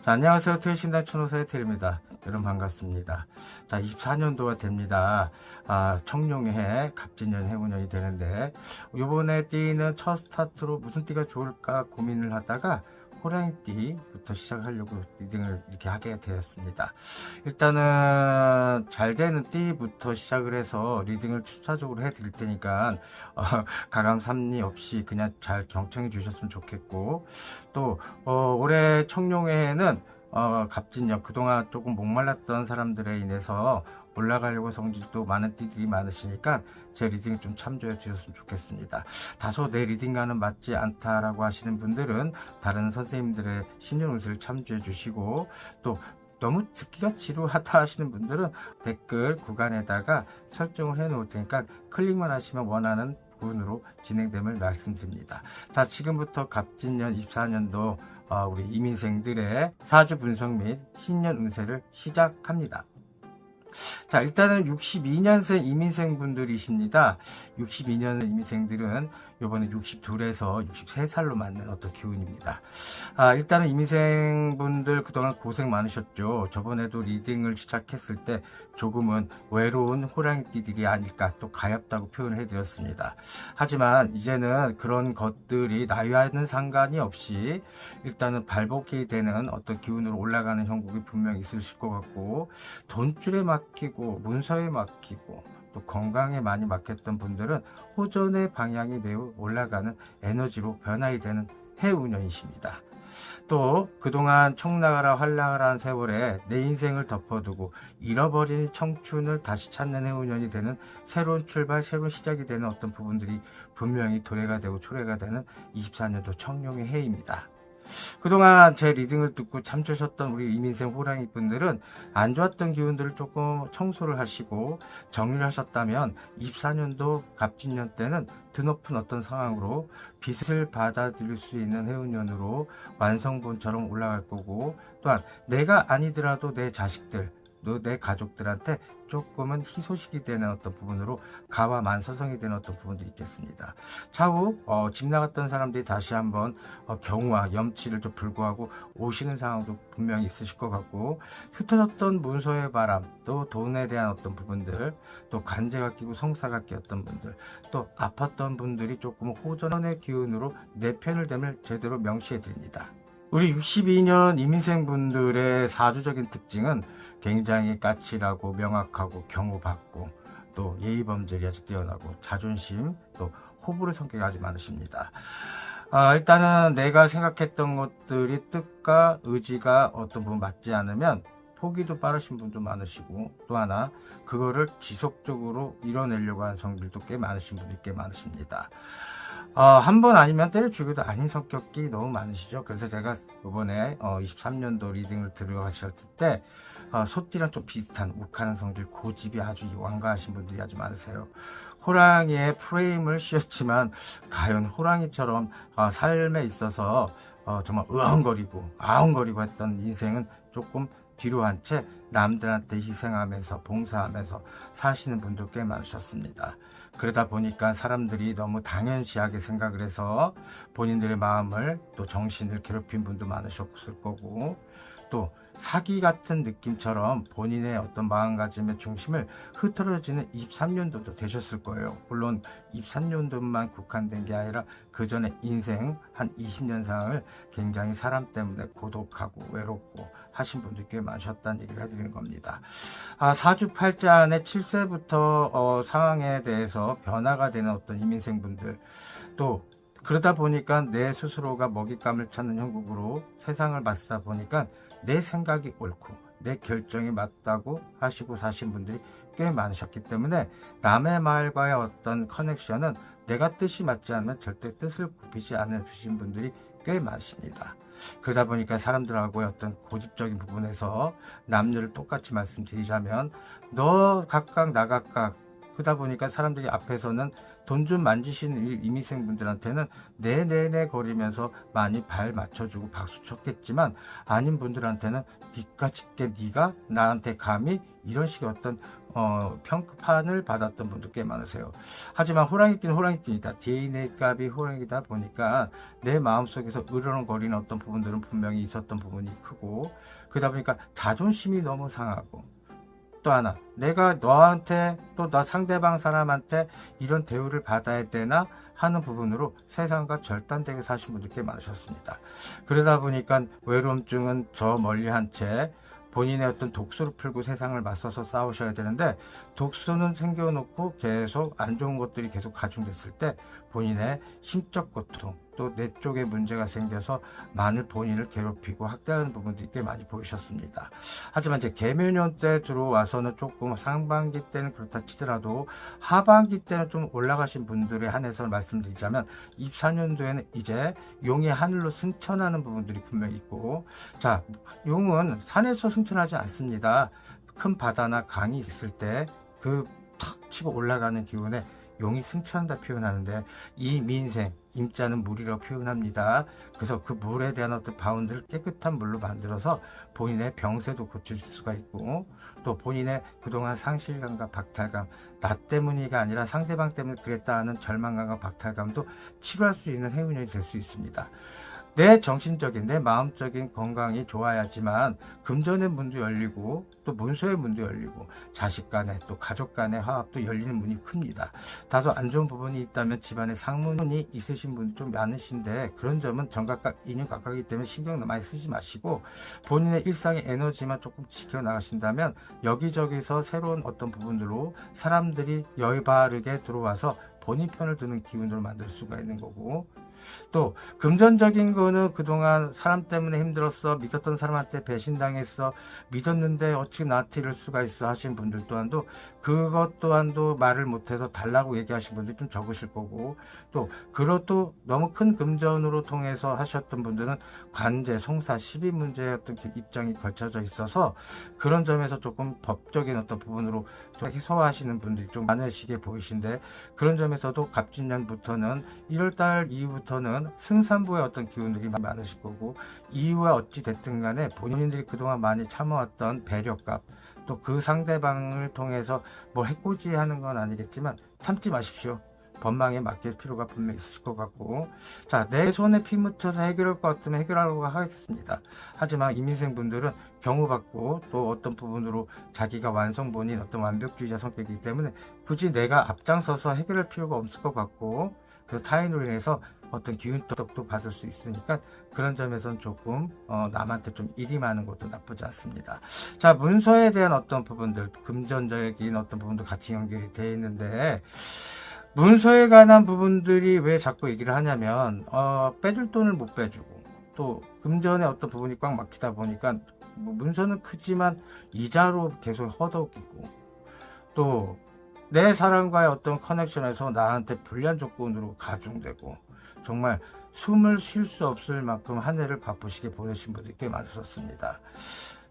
자, 안녕하세요. 트윈신당 천호사의 테일입니다. 여러분 반갑습니다. 자, 24년도가 됩니다. 청룡의 갑진년 해운년이 되는데, 요번에 띠는 첫 스타트로 무슨 띠가 좋을까 고민을 하다가 호랑이띠부터 시작하려고 리딩을 이렇게 하게 되었습니다. 일단은 잘 되는 띠부터 시작을 해서 리딩을 추차적으로 해드릴 테니까 가감 삼리 없이 그냥 잘 경청해 주셨으면 좋겠고, 또 올해 청룡회에는 갑진년, 그동안 조금 목말랐던 사람들에 인해서 올라가려고 성질도 많은 띠들이 많으시니까 제 리딩 좀 참조해 주셨으면 좋겠습니다. 다소 내 리딩과는 맞지 않다라고 하시는 분들은 다른 선생님들의 신년 운세를 참조해 주시고, 또 너무 듣기가 지루하다 하시는 분들은 댓글 구간에다가 설정을 해 놓을 테니까 클릭만 하시면 원하는 부분으로 진행됨을 말씀드립니다. 자, 지금부터 갑진년 24년도 우리 이민생들의 사주 분석 및 신년 운세를 시작합니다. 자, 일단은 62년생 이민생 분들이십니다. 62년 이민생들은 요번에 62에서 63살로 맞는 어떤 기운입니다. 일단은 이민생 분들 그동안 고생 많으셨죠. 저번에도 리딩을 시작했을 때 조금은 외로운 호랑이띠들이 아닐까, 또 가엾다고 표현을 해드렸습니다. 하지만 이제는 그런 것들이 나이와는 상관이 없이 일단은 발복이 되는 어떤 기운으로 올라가는 형국이 분명히 있으실 것 같고, 돈줄에 맡기고 문서에 맡기고 또 건강에 많이 맡겼던 분들은 호전의 방향이 매우 올라가는 에너지로 변화이 되는 해운년이십니다. 또 그동안 청나가라 활락을 한 세월에 내 인생을 덮어두고 잃어버린 청춘을 다시 찾는 해운년이 되는 새로운 출발, 새로운 시작이 되는 어떤 부분들이 분명히 도래가 되고 초래가 되는 24년도 청룡의 해입니다. 그동안 제 리딩을 듣고 참조하셨던 우리 이민생 호랑이 분들은 안 좋았던 기운들을 조금 청소를 하시고 정리를 하셨다면 24년도 갑진년 때는 드높은 어떤 상황으로 빛을 받아들일 수 있는 해운년으로 완성본처럼 올라갈 거고, 또한 내가 아니더라도 내 자식들, 내 가족들한테 조금은 희소식이 되는 어떤 부분으로 가와 만서성이 되는 어떤 부분들이 있겠습니다. 차후 집 나갔던 사람들이 다시 한번 경우와 염치를 좀 불구하고 오시는 상황도 분명히 있으실 것 같고, 흩어졌던 문서의 바람, 또 돈에 대한 어떤 부분들, 또 간제가 끼고 성사가 끼었던 분들, 또 아팠던 분들이 조금 호전의 기운으로 내 편을 됨을 제대로 명시해 드립니다. 우리 62년 이민생 분들의 사주적인 특징은 굉장히 까칠하고 명확하고 경우받고, 또 예의범절이 아주 뛰어나고 자존심, 또 호불호 성격이 아주 많으십니다. 일단은 내가 생각했던 것들이 뜻과 의지가 어떤 부분 맞지 않으면 포기도 빠르신 분도 많으시고, 또 하나 그거를 지속적으로 이뤄내려고 하는 성질도 꽤 많으신 분이 꽤 많으십니다. 한 번 아니면 때려주기도 아닌 성격이 너무 많으시죠. 그래서 제가 이번에 23년도 리딩을 들어가실 때 소띠랑 좀 비슷한 욱하는 성질, 고집이 아주 완강하신 분들이 아주 많으세요. 호랑이의 프레임을 씌웠지만 과연 호랑이처럼 삶에 있어서 정말 으엉거리고 아웅거리고 했던 인생은 조금 뒤로 한 채 남들한테 희생하면서 봉사하면서 사시는 분들 꽤 많으셨습니다. 그러다 보니까 사람들이 너무 당연시하게 생각을 해서 본인들의 마음을, 또 정신을 괴롭힌 분도 많으셨을 거고, 또 사기 같은 느낌처럼 본인의 어떤 마음가짐의 중심을 흐트러지는 23년도도 되셨을 거예요. 물론 23년도만 국한된 게 아니라 그 전에 인생 한 20년 상을 굉장히 사람 때문에 고독하고 외롭고 하신 분들이 꽤 많으셨다는 얘기를 해드리는 겁니다. 사주팔자안의 7세부터 상황에 대해서 변화가 되는 어떤 이민생분들, 또 그러다 보니까 내 스스로가 먹잇감을 찾는 형국으로 세상을 맞다 보니까 내 생각이 옳고 내 결정이 맞다고 하시고 사신 분들이 꽤 많으셨기 때문에 남의 말과의 어떤 커넥션은 내가 뜻이 맞지 않으면 절대 뜻을 굽히지 않으신 분들이 꽤 많으십니다. 그러다 보니까 사람들하고의 어떤 고집적인 부분에서 남녀를 똑같이 말씀드리자면 너 각각 나 각각, 그러다 보니까 사람들이 앞에서는 돈 좀 만지시는 이민생 분들한테는 네네네 거리면서 많이 발 맞춰주고 박수 쳤겠지만, 아닌 분들한테는 니까 짓게 니가 나한테 감히 이런 식의 어떤 평판을 받았던 분도 꽤 많으세요. 하지만 호랑이띠는 호랑이띠이다. DNA 값이 호랑이다 보니까 내 마음속에서 으르렁거리는 어떤 부분들은 분명히 있었던 부분이 크고, 그러다 보니까 자존심이 너무 상하고, 또 하나, 내가 너한테 또 나 상대방 사람한테 이런 대우를 받아야 되나 하는 부분으로 세상과 절단되게 사신 분들 꽤 많으셨습니다. 그러다 보니까 외로움증은 저 멀리 한 채 본인의 어떤 독소를 풀고 세상을 맞서서 싸우셔야 되는데, 독소는 생겨놓고 계속 안 좋은 것들이 계속 가중됐을 때 본인의 심적 고통, 또 내 쪽에 문제가 생겨서 많은 본인을 괴롭히고 학대하는 부분들이 꽤 많이 보이셨습니다. 하지만 이제 개묘년 때 들어와서는 조금 상반기 때는 그렇다 치더라도 하반기 때는 좀 올라가신 분들에 한해서 말씀드리자면 24년도에는 이제 용이 하늘로 승천하는 부분들이 분명히 있고, 자, 용은 산에서 승천하지 않습니다. 큰 바다나 강이 있을 때 그 탁 치고 올라가는 기운에 용이 승천한다 표현하는데, 이 민생, 임자는 물이라고 표현합니다. 그래서 그 물에 대한 어떤 바운드를 깨끗한 물로 만들어서 본인의 병세도 고칠 수가 있고, 또 본인의 그동안 상실감과 박탈감, 나 때문이가 아니라 상대방 때문에 그랬다 하는 절망감과 박탈감도 치료할 수 있는 해운년이 될 수 있습니다. 내 정신적인, 내 마음적인 건강이 좋아야지만 금전의 문도 열리고, 또 문서의 문도 열리고, 자식 간에 또 가족 간의 화합도 열리는 문이 큽니다. 다소 안 좋은 부분이 있다면 집안에 상문이 있으신 분이 좀 많으신데, 그런 점은 정각각, 인연각각이기 때문에 신경 많이 쓰지 마시고, 본인의 일상의 에너지만 조금 지켜나가신다면 여기저기서 새로운 어떤 부분으로 사람들이 열바르게 들어와서 본인 편을 드는 기운으로 만들 수가 있는 거고, 또 금전적인 거는 그동안 사람 때문에 힘들었어, 믿었던 사람한테 배신당했어, 믿었는데 어찌 나한테 이럴 수가 있어 하신 분들 또한도, 그것 또한도 말을 못해서 달라고 얘기하신 분들이 좀 적으실 거고, 또 그것도 너무 큰 금전으로 통해서 하셨던 분들은 관제, 송사, 시비 문제의 어떤 입장이 걸쳐져 있어서 그런 점에서 조금 법적인 어떤 부분으로 좀 해소하시는 분들이 좀 많으시게 보이신데, 그런 점에서도 갑진년부터는 1월달 이후부터는 승산부의 어떤 기운들이 많으실 거고, 이후에 어찌 됐든 간에 본인들이 그동안 많이 참아왔던 배려값, 또 그 상대방을 통해서 뭐 해코지 하는 건 아니겠지만 참지 마십시오. 법망에 맡길 필요가 분명히 있으실 것 같고, 자, 내 손에 피 묻혀서 해결할 것 같으면 해결하려고 하겠습니다. 하지만 이민생 분들은 경우받고 또 어떤 부분으로 자기가 완성본인 어떤 완벽주의자 성격이기 때문에 굳이 내가 앞장서서 해결할 필요가 없을 것 같고, 그 타인으로 인해서 어떤 기운떡도 받을 수 있으니까 그런 점에서는 조금 남한테 좀 일이 많은 것도 나쁘지 않습니다. 자, 문서에 대한 어떤 부분들, 금전적인 어떤 부분도 같이 연결이 되어 있는데, 문서에 관한 부분들이 왜 자꾸 얘기를 하냐면, 빼줄 돈을 못 빼주고, 또 금전의 어떤 부분이 꽉 막히다 보니까 뭐 문서는 크지만 이자로 계속 허덕이고, 또 내 사람과의 어떤 커넥션에서 나한테 불리한 조건으로 가중되고, 정말 숨을 쉴 수 없을 만큼 한 해를 바쁘시게 보내신 분들이 꽤 많으셨습니다.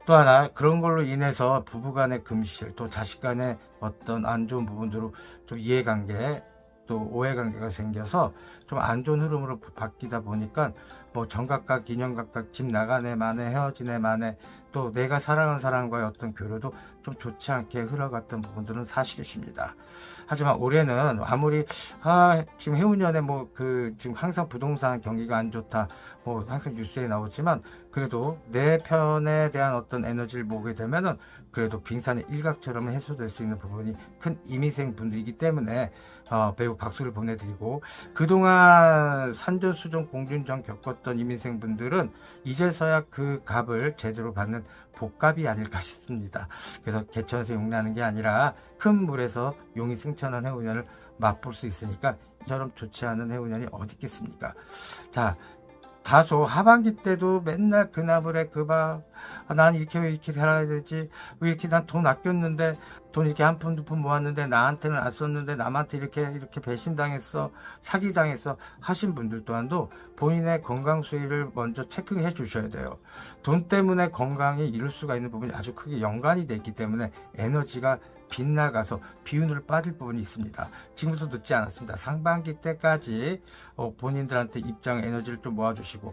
또 하나, 그런 걸로 인해서 부부간의 금실, 또 자식 간의 어떤 안 좋은 부분들로 좀 이해관계, 또 오해관계가 생겨서 좀 안 좋은 흐름으로 바뀌다 보니까 뭐 정각각, 인연각각, 집 나가네 마네, 헤어지네 마네, 또 내가 사랑하는 사람과의 어떤 교류도 좀 좋지 않게 흘러갔던 부분들은 사실이십니다. 하지만 올해는 아무리 지금 해운년에 지금 항상 부동산 경기가 안 좋다, 뭐 항상 뉴스에 나오지만, 그래도 내 편에 대한 어떤 에너지를 모으게 되면은 그래도 빙산의 일각처럼 해소될 수 있는 부분이 큰 이민생 분들이기 때문에 매우 박수를 보내드리고, 그동안 산전수전 공준전 겪었던 이민생 분들은 이제서야 그 값을 제대로 받는 복값이 아닐까 싶습니다. 그래서 개천에서 용나는 게 아니라 큰 물에서 용이 승천한 해운년을 맛볼 수 있으니까 이처럼 좋지 않은 해운년이 어디 있겠습니까? 자, 다소 하반기 때도 맨날 그 나물에 난 이렇게 살아야 되지, 왜 이렇게 난 돈 아꼈는데, 돈 이렇게 한 푼 두 푼 모았는데 나한테는 안 썼는데 남한테 이렇게 배신당했어, 사기당했어 하신 분들 또한도 본인의 건강 수위를 먼저 체크해 주셔야 돼요. 돈 때문에 건강이 잃을 수가 있는 부분이 아주 크게 연관이 되어 있기 때문에 에너지가 빗나가서 비운으로 빠질 부분이 있습니다. 지금부터 늦지 않았습니다. 상반기 때까지 본인들한테 입장 에너지를 좀 모아주시고,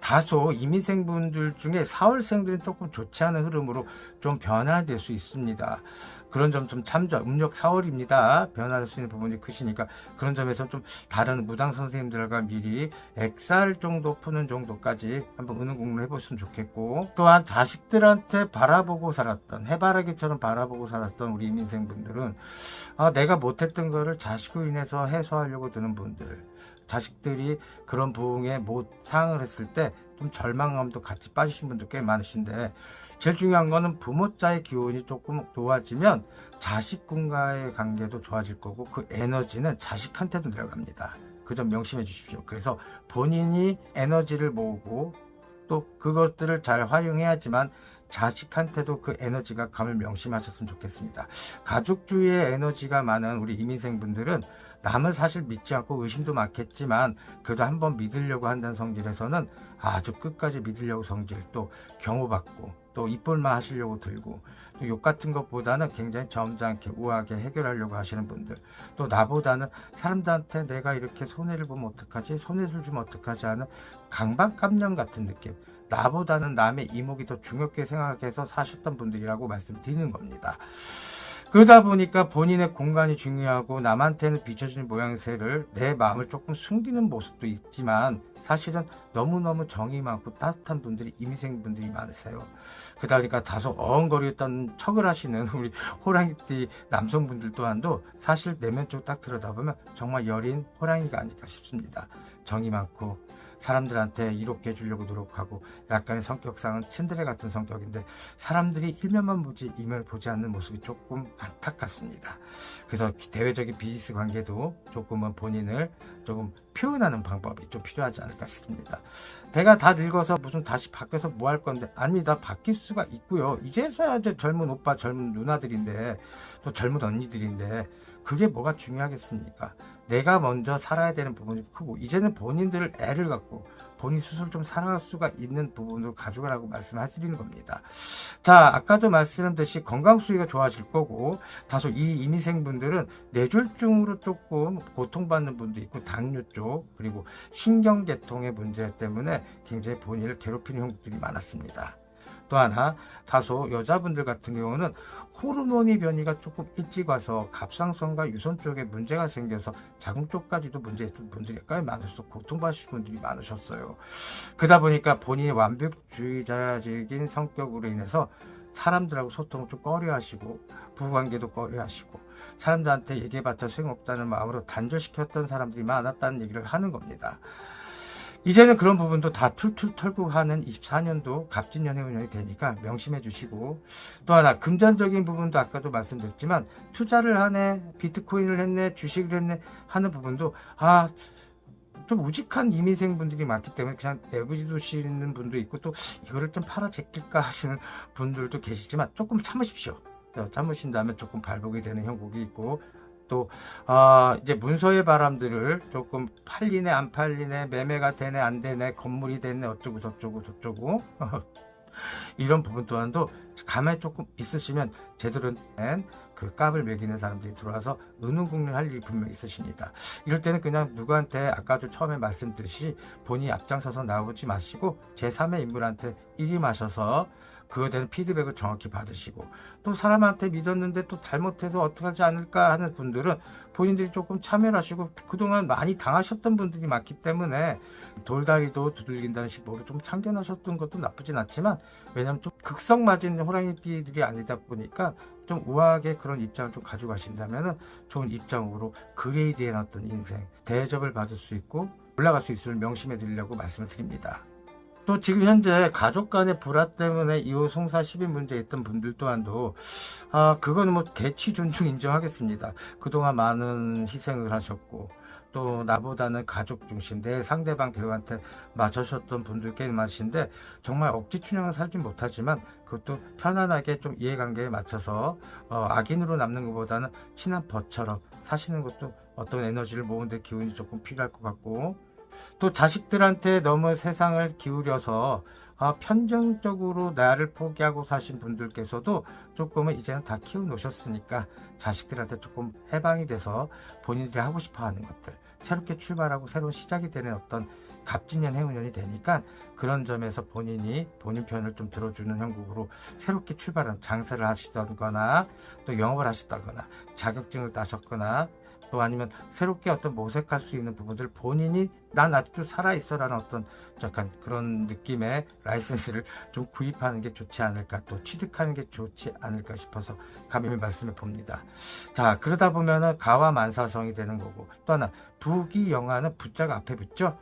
다소 이민생분들 중에 4월생들은 조금 좋지 않은 흐름으로 좀 변화될 수 있습니다. 그런 점 좀 참조. 음력 4월입니다. 변할 수 있는 부분이 크시니까 그런 점에서 좀 다른 무당 선생님들과 미리 엑살 정도 푸는 정도까지 한번 은은공론 해보시면 좋겠고, 또한 자식들한테 바라보고 살았던, 해바라기처럼 바라보고 살았던 우리 이민생분들은 내가 못했던 거를 자식으로 인해서 해소하려고 드는 분들, 자식들이 그런 부흥에 못 상을 했을 때 좀 절망감도 같이 빠지신 분들 꽤 많으신데, 제일 중요한 거는 부모자의 기운이 조금 좋아지면 자식군과의 관계도 좋아질 거고, 그 에너지는 자식한테도 내려갑니다. 그 점 명심해 주십시오. 그래서 본인이 에너지를 모으고 또 그것들을 잘 활용해야지만 자식한테도 그 에너지가 감을 명심하셨으면 좋겠습니다. 가족주의의 에너지가 많은 우리 이민생분들은 남을 사실 믿지 않고 의심도 많겠지만 그래도 한번 믿으려고 한다는 성질에서는 아주 끝까지 믿으려고 성질, 또 경호받고 또 입볼만 하시려고 들고, 또 욕 같은 것보다는 굉장히 점잖게 우아하게 해결하려고 하시는 분들, 또 나보다는 사람들한테 내가 이렇게 손해를 보면 어떡하지, 손해를 주면 어떡하지 하는 강박감정 같은 느낌, 나보다는 남의 이목이 더 중요하게 생각해서 사셨던 분들이라고 말씀드리는 겁니다. 그러다 보니까 본인의 공간이 중요하고 남한테는 비춰지는 모양새를, 내 마음을 조금 숨기는 모습도 있지만 사실은 너무너무 정이 많고 따뜻한 분들이, 이민생분들이 많으세요. 그러다 보니까 다소 어엉거렸던 척을 하시는 우리 호랑이띠 남성분들 또한도 사실 내면 쪽 딱 들여다보면 정말 여린 호랑이가 아닐까 싶습니다. 정이 많고 사람들한테 이롭게 해주려고 노력하고, 약간의 성격상은 츤드레 같은 성격인데 사람들이 일면만 보지 이면을 보지 않는 모습이 조금 안타깝습니다. 그래서 대외적인 비즈니스 관계도 조금은 본인을 조금 표현하는 방법이 좀 필요하지 않을까 싶습니다. 내가 다 늙어서 무슨 다시 바뀌어서 뭐 할 건데, 아닙니다. 바뀔 수가 있고요. 이제서야 이제 젊은 오빠, 젊은 누나들인데, 또 젊은 언니들인데 그게 뭐가 중요하겠습니까? 내가 먼저 살아야 되는 부분이 크고, 이제는 본인들 애를 갖고 본인 스스로 좀 살아갈 수가 있는 부분으로 가져가라고 말씀드리는 겁니다. 자, 아까도 말씀드렸듯이 건강 수위가 좋아질 거고, 다소 이 이민생분들은 뇌졸중으로 조금 고통받는 분도 있고, 당뇨 쪽, 그리고 신경계통의 문제 때문에 굉장히 본인을 괴롭히는 형들이 많았습니다. 또 하나, 다소 여자분들 같은 경우는 호르몬이 변이가 조금 일찍 와서 갑상선과 유선 쪽에 문제가 생겨서 자궁 쪽까지도 문제 있던 분들이 꽤 많으셔서 고통받으시는 분들이 많으셨어요. 그러다 보니까 본인이 완벽주의자적인 성격으로 인해서 사람들하고 소통을 좀 꺼려하시고, 부부관계도 꺼려하시고, 사람들한테 얘기해봤자 소용없다는 마음으로 단절시켰던 사람들이 많았다는 얘기를 하는 겁니다. 이제는 그런 부분도 다 툴툴 털고 하는 24년도 갑진년 해운년이 되니까 명심해 주시고, 또 하나 금전적인 부분도 아까도 말씀드렸지만 투자를 하네, 비트코인을 했네, 주식을 했네 하는 부분도 좀 우직한 이민생분들이 많기 때문에 그냥 내버려두시는 분도 있고, 또 이거를 좀 팔아 제낄까 하시는 분들도 계시지만 조금 참으십시오. 참으신 다음에 조금 발복이 되는 형국이 있고, 또 이제 문서의 바람들을 조금 팔리네 안 팔리네, 매매가 되네 안 되네, 건물이 됐네, 어쩌고 저쩌고 이런 부분 또한도 가만히 조금 있으시면 제대로 된 그 값을 매기는 사람들이 들어와서 은은국리를 할 일이 분명히 있으십니다. 이럴 때는 그냥 누구한테 아까도 처음에 말씀드렸듯이 본인이 앞장서서 나오지 마시고 제3의 인물한테 일임하셔서 그거에 대한 피드백을 정확히 받으시고, 또 사람한테 믿었는데 또 잘못해서 어떡하지 않을까 하는 분들은 본인들이 조금 참여를 하시고, 그동안 많이 당하셨던 분들이 많기 때문에 돌다리도 두들긴다는 식으로 좀 참견하셨던 것도 나쁘진 않지만, 왜냐하면 좀 극성맞은 호랑이띠들이 아니다 보니까 좀 우아하게 그런 입장을 좀 가져가신다면 좋은 입장으로 그레이드에 놨던 인생 대접을 받을 수 있고 올라갈 수 있음을 명심해 드리려고 말씀을 드립니다. 또 지금 현재 가족 간의 불화 때문에 이혼 송사 시비 문제 있던 분들 또한도 그거는 뭐 개취 존중 인정하겠습니다. 그동안 많은 희생을 하셨고, 또 나보다는 가족 중심, 내 상대방 배우한테 맞으셨던 분들 꽤 많으신데, 정말 억지 춘향을 살진 못하지만 그것도 편안하게 좀 이해관계에 맞춰서 악인으로 남는 것보다는 친한 벗처럼 사시는 것도 어떤 에너지를 모으는데 기운이 조금 필요할 것 같고, 또 자식들한테 너무 세상을 기울여서 편정적으로 나를 포기하고 사신 분들께서도 조금은 이제는 다 키워놓으셨으니까 자식들한테 조금 해방이 돼서 본인들이 하고 싶어 하는 것들, 새롭게 출발하고 새로운 시작이 되는 어떤 갑진년 해운년이 되니까 그런 점에서 본인이 본인 편을 좀 들어주는 형국으로 새롭게 출발한 장사를 하시던거나 또 영업을 하시다거나 자격증을 따셨거나 또 아니면 새롭게 어떤 모색할 수 있는 부분들 본인이 난 아직도 살아있어라는 어떤 약간 그런 느낌의 라이센스를 좀 구입하는 게 좋지 않을까, 또 취득하는 게 좋지 않을까 싶어서 감히 말씀을 봅니다. 자, 그러다 보면은 가와 만사성이 되는 거고, 또 하나 부귀 영화는 부자가 앞에 붙죠.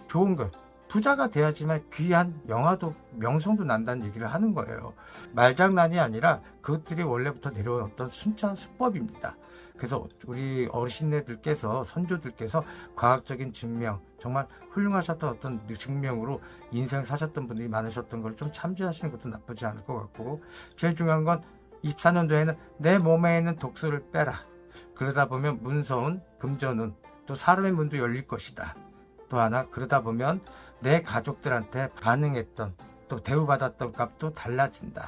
좋은 것, 부자가 돼야지만 귀한 영화도 명성도 난다는 얘기를 하는 거예요. 말장난이 아니라 그것들이 원래부터 내려온 어떤 순차 수법입니다. 그래서 우리 어르신네들께서, 선조들께서 과학적인 증명, 정말 훌륭하셨던 어떤 증명으로 인생 사셨던 분들이 많으셨던 걸 좀 참조하시는 것도 나쁘지 않을 것 같고, 제일 중요한 건 24년도에는 내 몸에 있는 독소를 빼라. 그러다 보면 문서운, 금전운, 또 사람의 문도 열릴 것이다. 또 하나, 그러다 보면 내 가족들한테 반응했던, 또 대우받았던 값도 달라진다.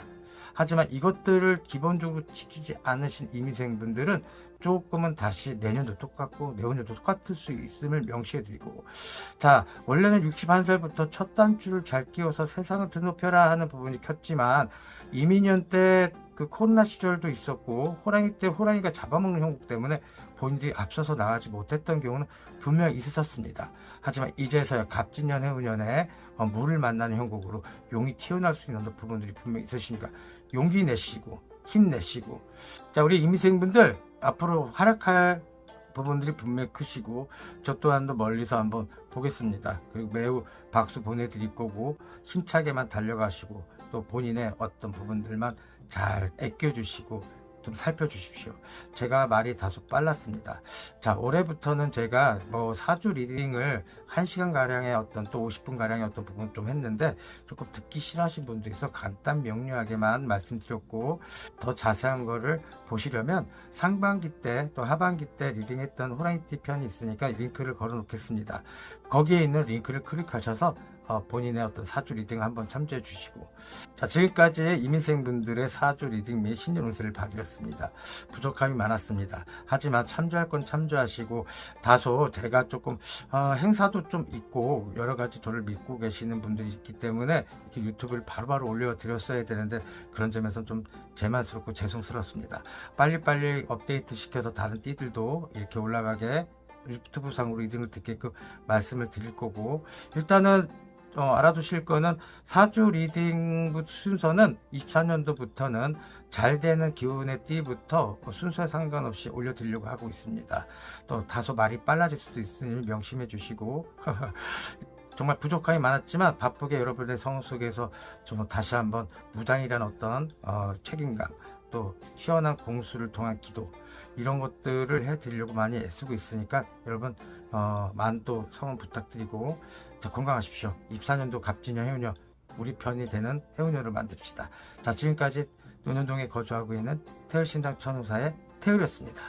하지만 이것들을 기본적으로 지키지 않으신 이민생분들은 조금은 다시 내년도 똑같고 내후년도 똑같을 수 있음을 명시해드리고, 자, 원래는 61살부터 첫 단추를 잘 끼워서 세상을 드높여라 하는 부분이 켰지만 이민년 때 그 코로나 시절도 있었고 호랑이 때 호랑이가 잡아먹는 형국 때문에 본인들이 앞서서 나가지 못했던 경우는 분명히 있으셨습니다. 하지만 이제서야 갑진년 해운년에 물을 만나는 형국으로 용이 튀어나올 수 있는 부분들이 분명히 있으시니까 용기 내시고 힘내시고, 자, 우리 이민생분들 앞으로 활약할 부분들이 분명히 크시고 저 또한도 멀리서 한번 보겠습니다. 그리고 매우 박수 보내드릴 거고 힘차게만 달려가시고 또 본인의 어떤 부분들만 잘 아껴주시고 좀 살펴주십시오. 제가 말이 다소 빨랐습니다. 자, 올해부터는 제가 사주 리딩을 1시간가량의 어떤 또 50분가량의 어떤 부분 좀 했는데 조금 듣기 싫어하신 분도 있어 간단 명료하게만 말씀드렸고, 더 자세한 거를 보시려면 상반기 때 또 하반기 때 리딩했던 호랑이띠 편이 있으니까 링크를 걸어 놓겠습니다. 거기에 있는 링크를 클릭하셔서 본인의 어떤 사주 리딩을 한번 참조해 주시고, 자, 지금까지 이민생분들의 사주 리딩 및 신년 운세를 봐드렸습니다. 부족함이 많았습니다. 하지만 참조할 건 참조하시고, 다소 제가 조금 행사도 좀 있고 여러 가지 저를 믿고 계시는 분들이 있기 때문에 이렇게 유튜브를 바로바로 올려드렸어야 되는데 그런 점에서 좀 재만스럽고 죄송스럽습니다. 빨리빨리 업데이트 시켜서 다른 띠들도 이렇게 올라가게 유튜브 상으로 리딩을 듣게끔 말씀을 드릴 거고, 일단은 알아두실 거는 사주 리딩 순서는 24년도부터는 잘 되는 기운의 띠부터 순서에 상관없이 올려드리려고 하고 있습니다. 또 다소 말이 빨라질 수도 있으니 명심해 주시고 정말 부족함이 많았지만 바쁘게 여러분의 성우 속에서 좀 다시 한번 무당이라는 어떤 책임감, 또 시원한 공수를 통한 기도, 이런 것들을 해드리려고 많이 애쓰고 있으니까 여러분 많은 또 성원 부탁드리고, 자, 건강하십시오. 24년도 갑진년 해운년 우리 편이 되는 해운년을 만듭시다. 자, 지금까지 논현동에 거주하고 있는 태을신당 천우사의 태을이었습니다.